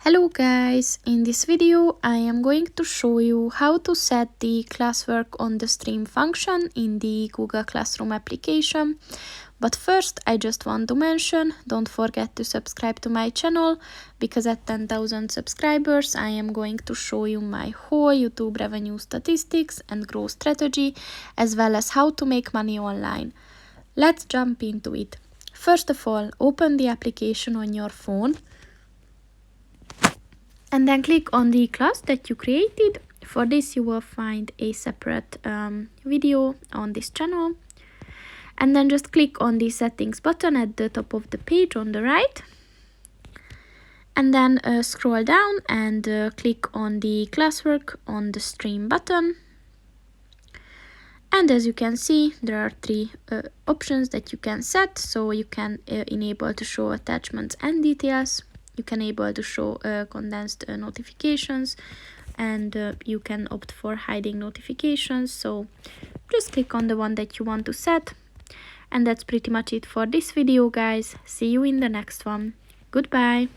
Hello guys, in this video I am going to show you how to set the classwork on the stream function in the Google Classroom application. But first I just want to mention, don't forget to subscribe to my channel, because at 10,000 subscribers I am going to show you my whole YouTube revenue statistics and growth strategy, as well as how to make money online. Let's jump into it. First of all, open the application on your phone. And then click on the class that you created. For this you will find a separate video on this channel. And then just click on the settings button at the top of the page on the right. And then scroll down and click on the classwork on the stream button. And as you can see, there are three options that you can set. So you can enable to show attachments and details. You can able to show condensed notifications, and you can opt for hiding notifications. So just click on the one that you want to set. And that's pretty much it for this video, guys. See you in the next one. Goodbye.